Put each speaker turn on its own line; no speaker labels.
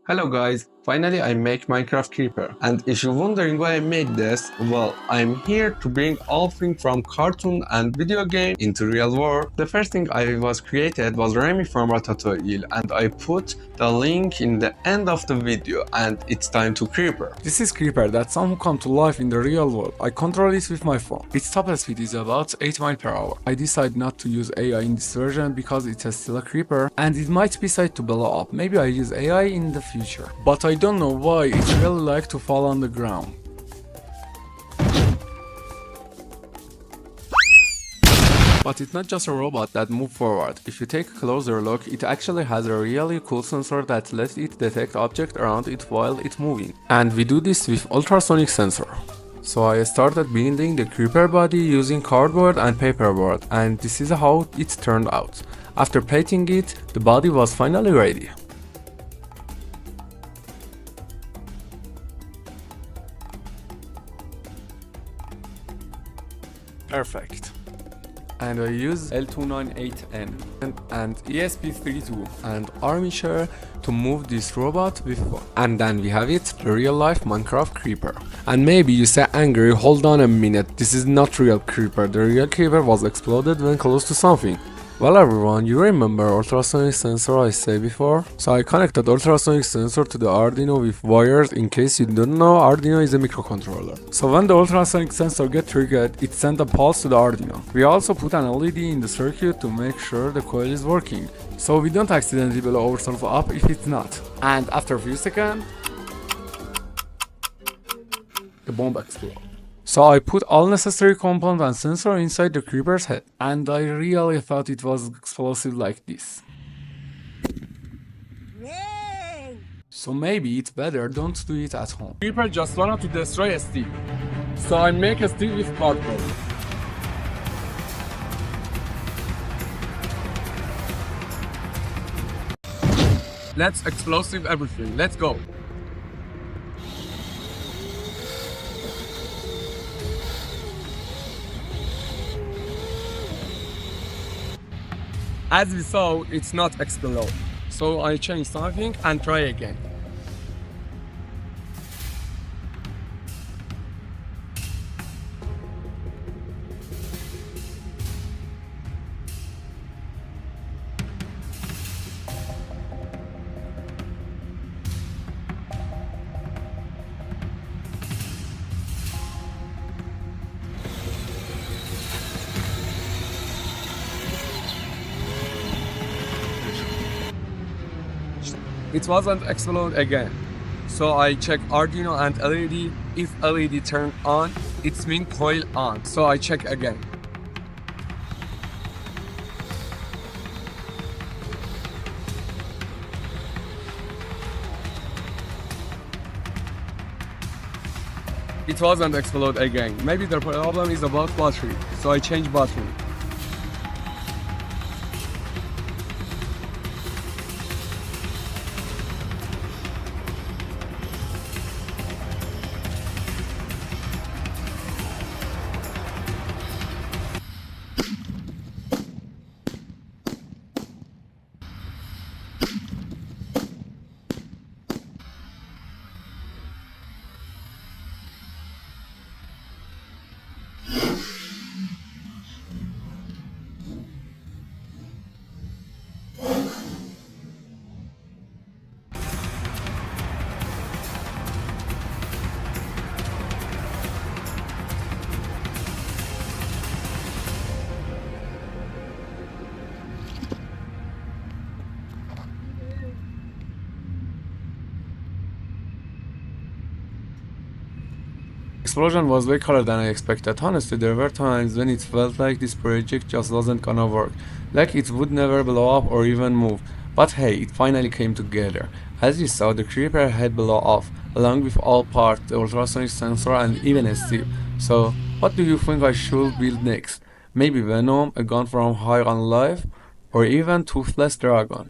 Hello guys, finally I make Minecraft Creeper. And if you're wondering why I made this, well, I'm here to bring all things from cartoon and video game into real world. The first thing I was created was Remy from Ratatouille, and I put the link in the end of the video, and it's time to Creeper.
This is Creeper that somehow come to life in the real world. I control it with my phone. Its top speed is about 8 miles per hour. I decided not to use AI in this version because it is still a Creeper and it might be safe to blow up. Maybe I use AI in the future. But I don't know why it really like to fall on the ground. But it's not just a robot that moves forward. If you take a closer look, it actually has a really cool sensor that lets it detect objects around it while it's moving. And we do this with ultrasonic sensor. So I started building the Creeper body using cardboard and paperboard, and this is how it turned out. After painting it, the body was finally ready. Perfect. And I use L298N and ESP32 and armature to move this robot with one. And then we have it, the real life Minecraft Creeper. And maybe you say angry, hold on a minute, this is not real Creeper, the real Creeper was exploded when close to something. Well everyone, you remember ultrasonic sensor I said before? So I connected ultrasonic sensor to the Arduino with wires. In case you don't know, Arduino is a microcontroller. So when the ultrasonic sensor gets triggered, it sends a pulse to the Arduino. We also put an LED in the circuit to make sure the coil is working, so we don't accidentally blow ourselves up if it's not. And after a few seconds, the bomb explodes. So I put all necessary components and sensor inside the Creeper's head, and I really thought it was explosive like this. So maybe it's better don't do it at home. Creeper just wanted to destroy Steve, so I make a Steve with cardboard. Let's explosive everything, let's go! As we saw, it's not explode. So I change something and try again. It wasn't explode again. So I check Arduino and LED. If LED turn on, it means coil on. So I check again. It wasn't explode again. Maybe the problem is about battery. So I change battery. Explosion was way cooler than I expected. Honestly, there were times when it felt like this project just wasn't gonna work, like it would never blow up or even move. But hey, it finally came together. As you saw, the Creeper head blow off, along with all parts, the ultrasonic sensor and even a Steve. So, what do you think I should build next? Maybe Venom, a gun from High on Life, or even Toothless Dragon?